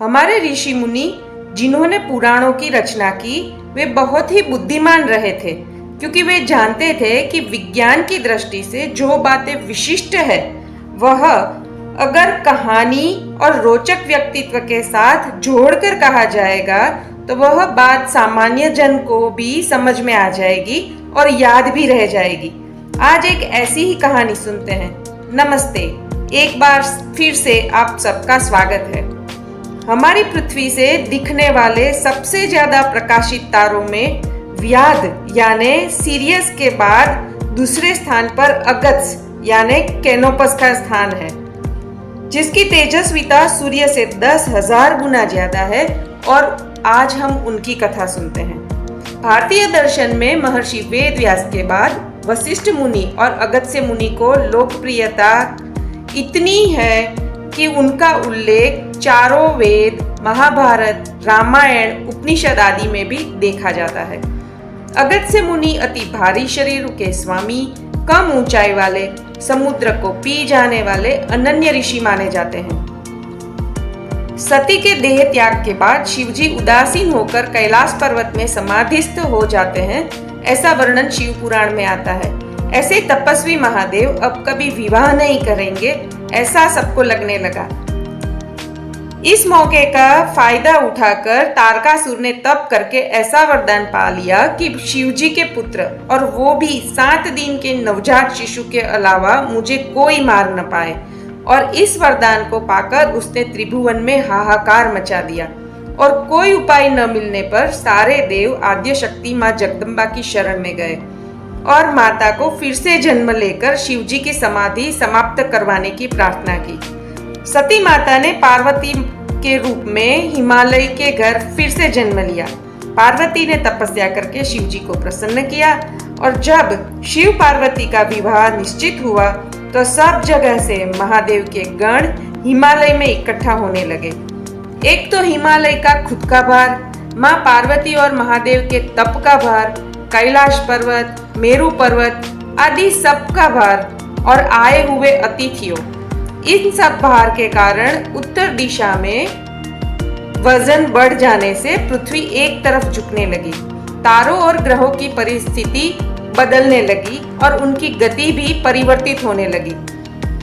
हमारे ऋषि मुनि जिन्होंने पुराणों की रचना की वे बहुत ही बुद्धिमान रहे थे, क्योंकि वे जानते थे कि विज्ञान की दृष्टि से जो बातें विशिष्ट है वह अगर कहानी और रोचक व्यक्तित्व के साथ जोड़कर कहा जाएगा तो वह बात सामान्य जन को भी समझ में आ जाएगी और याद भी रह जाएगी। आज एक ऐसी ही कहानी सुनते हैं। नमस्ते, एक बार फिर से आप सबका स्वागत है। हमारी पृथ्वी से दिखने वाले सबसे ज्यादा प्रकाशित तारों में व्याध यानी सिरियस के बाद दूसरे स्थान पर अगस्त्य यानी कैनोपस का स्थान है, जिसकी तेजस्विता सूर्य से 10,000 गुना ज्यादा है। और आज हम उनकी कथा सुनते हैं। भारतीय दर्शन में महर्षि वेद व्यास के बाद वशिष्ठ मुनि और अगस्त्य मुनि को लोकप्रियता इतनी है कि उनका उल्लेख चारों वेद, महाभारत, रामायण, उपनिषद आदि में भी देखा जाता है। अगस्त्य मुनि अति भारी शरीर के स्वामी, कम ऊंचाई वाले, समुद्र को पी जाने वाले अनन्य ऋषि माने जाते हैं। सती के देह त्याग के बाद शिवजी उदासीन होकर कैलाश पर्वत में समाधिस्थ हो जाते हैं, ऐसा वर्णन शिव पुराण में आता है। ऐसे तपस्वी महादेव अब कभी विवाह नहीं करेंगे, ऐसा सबको लगने लगा। इस मौके का फायदा उठाकर तारकासुर ने तप करके ऐसा वरदान पा लिया कि शिवजी के पुत्र और वो भी 7 दिन के नवजात शिशु के अलावा मुझे कोई मार न पाए। और इस वरदान को पाकर उसने त्रिभुवन में हाहाकार मचा दिया और कोई उपाय न मिलने पर सारे देव आद्य शक्ति माँ जगदम्बा की शरण में गए और माता को फिर से जन्म लेकर शिवजी की समाधि समाप्त करवाने की प्रार्थना की। सती माता ने पार्वती के रूप में हिमालय के घर फिर से जन्म लिया। पार्वती ने तपस्या करके शिवजी को प्रसन्न किया और जब शिव पार्वती का विवाह निश्चित हुआ तो सब जगह से महादेव के गण हिमालय में इकट्ठा होने लगे। एक तो हिमालय का खुद का भार, माँ पार्वती और महादेव के तप का भार, कैलाश पर्वत, मेरू पर्वत आदि सब का भार और आए हुए अतिथियों, इन सब भार के कारण उत्तर दिशा में वजन बढ़ जाने से पृथ्वी एक तरफ झुकने लगी। तारों और ग्रहों की परिस्थिति बदलने लगी और उनकी गति भी परिवर्तित होने लगी।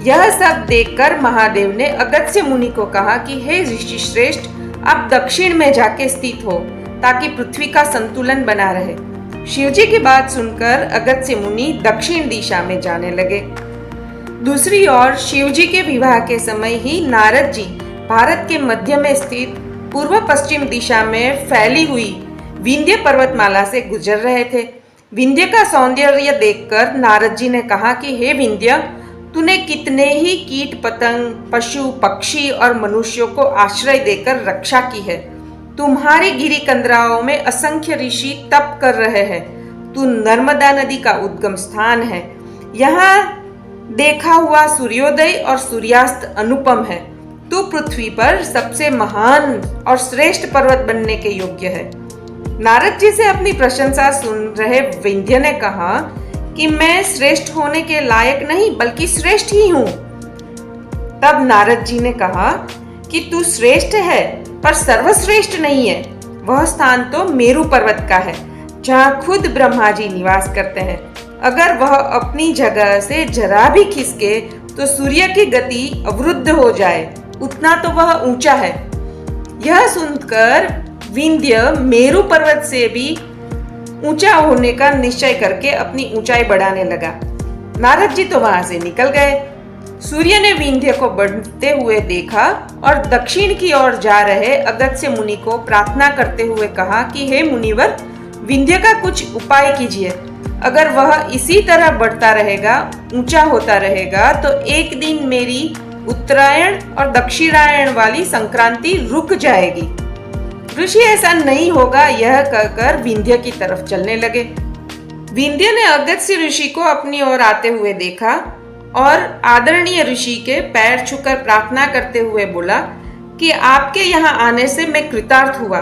यह सब देखकर महादेव ने अगस्त्य मुनि को कहा कि हे ऋषि श्रेष्ठ, आप दक्षिण में जाके स्थित हो ताकि पृथ्वी का संतुलन बना रहे। शिवजी की बात सुनकर अगस्त्य मुनि दक्षिण दिशा में जाने लगे। दूसरी ओर शिवजी के विवाह के समय ही नारद जी भारत के मध्य में स्थित पूर्व पश्चिम दिशा में फैली हुई विंध्य पर्वतमाला से गुजर रहे थे। विंध्य का सौंदर्य देखकर नारद जी ने कहा कि हे विंध्य, तूने कितने ही कीट पतंग, पशु पक्षी और मनुष्यों को आश्रय देकर रक्षा की है। तुम्हारी गिरी कंदराओं में असंख्य ऋषि तप कर रहे हैं। तू नर्मदा नदी का उद्गम स्थान है। यहाँ देखा हुआ सूर्योदय और सूर्यास्त अनुपम है। तू पृथ्वी पर सबसे महान और श्रेष्ठ पर्वत बनने के योग्य है। नारद जी से अपनी प्रशंसा सुन रहे विंध्य ने कहा कि मैं श्रेष्ठ होने के लायक नहीं बल्कि श्रेष्ठ ही हूँ। तब नारद जी ने कहा कि तू श्रेष्ठ है पर सर्वश्रेष्ठ नहीं है। वह स्थान तो मेरू पर्वत का है जहाँ खुद ब्रह्मा जी निवास करते हैं। अगर वह अपनी जगह से जरा भी खिसके तो सूर्य की गति अवरुद्ध हो जाए, उतना तो वह ऊंचा है। यह सुनकर विंध्य मेरू पर्वत से भी ऊंचा होने का निश्चय करके अपनी ऊंचाई बढ़ाने लगा। नारद जी तो वहां से निकल गए। सूर्य ने विंध्य को बढ़ते हुए देखा और दक्षिण की ओर जा रहे अगस्त्य मुनि को प्रार्थना करते हुए कहा कि हे मुनिवर, विंध्य का कुछ उपाय कीजिए। अगर वह इसी तरह बढ़ता रहेगा, ऊंचा होता रहेगा तो एक दिन मेरी उत्तरायण और दक्षिणायण वाली संक्रांति रुक जाएगी। ऋषि ऐसा नहीं होगा, यह कहकर विंध्य की तरफ चलने लगे। विंध्य ने अगस्त्य ऋषि को अपनी ओर आते हुए देखा और आदरणीय ऋषि के पैर छूकर प्रार्थना करते हुए बोला कि आपके यहाँ आने से मैं कृतार्थ हुआ।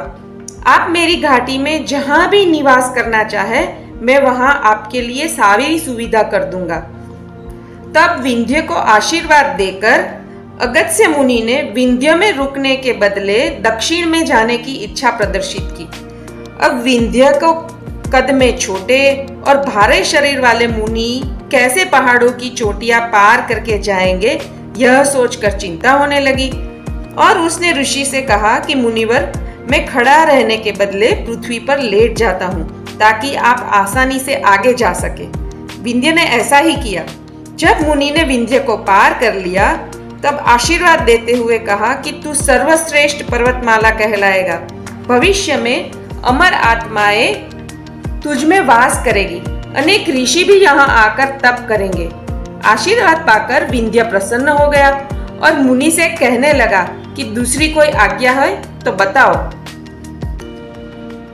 आप मेरी घाटी में जहां भी निवास करना चाहे, मैं वहां आपके लिए सारी सुविधा कर दूंगा। तब विंध्य को आशीर्वाद देकर अगस्त्य मुनि ने विंध्य में रुकने के बदले दक्षिण में जाने की इच्छा प्रदर्शित की। अब विंध्य को कद में छोटे और भारे शरीर वाले मुनि कैसे पहाड़ों की चोटियां पार करके जाएंगे, यह सोचकर चिंता होने लगी। और उसने ऋषि से कहा कि मुनिवर, मैं खड़ा रहने के बदले पृथ्वी पर लेट जाता हूँ ताकि आप आसानी से आगे जा सके। विंध्य ने ऐसा ही किया। जब मुनि ने विंध्य को पार कर लिया तब आशीर्वाद देते हुए कहा कि तू सर्वश्रेष्ठ पर्वतमाला कहलाएगा। भविष्य में अमर आत्माएं तुझ में वास करेगी। अनेक ऋषि भी यहाँ आकर तप करेंगे। आशीर्वाद पाकर विंध्य प्रसन्न हो गया और मुनि से कहने लगा कि दूसरी कोई आज्ञा है तो बताओ।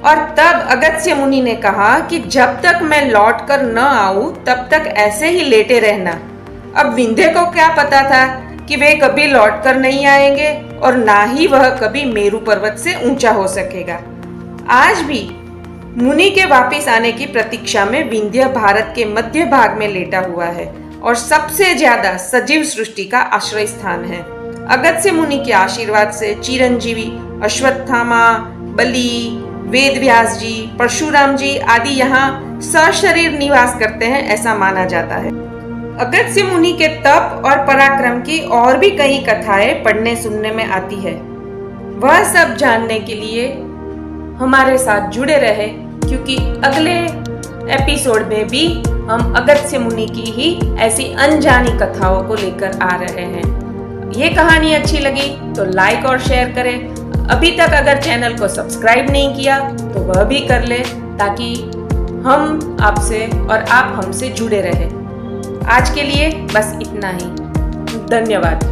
और तब अगस्त्य मुनि ने कहा कि जब तक मैं लौट कर न आऊं तब तक ऐसे ही लेटे रहना। अब विंध्य को क्या पता था कि वे कभी लौट कर नहीं आएंगे और ना ही वह कभी मेरु पर्वत से ऊंचा हो सकेगा। आज भी मुनि के वापिस आने की प्रतीक्षा में विंध्य भारत के मध्य भाग में लेटा हुआ है और सबसे ज्यादा सजीव सृष्टि का आश्रय स्थान है। अगस्त्य मुनि के आशीर्वाद से चिरंजीवी अश्वत्थामा, बलि, वेदव्यास जी, परशुराम जी आदि यहाँ सशरीर निवास करते हैं, ऐसा माना जाता है। अगस्त्य मुनि के तप और पराक्रम की और भी कई कथाएं पढ़ने सुनने में आती है। वह सब जानने के लिए हमारे साथ जुड़े रहे, क्योंकि अगले एपिसोड में भी हम अगस्त्य मुनि की ही ऐसी अनजानी कथाओं को लेकर आ रहे हैं। ये कहानी अच्छी लगी तो लाइक और शेयर करें। अभी तक अगर चैनल को सब्सक्राइब नहीं किया तो वह भी कर ले, ताकि हम आपसे और आप हमसे जुड़े रहें। आज के लिए बस इतना ही। धन्यवाद।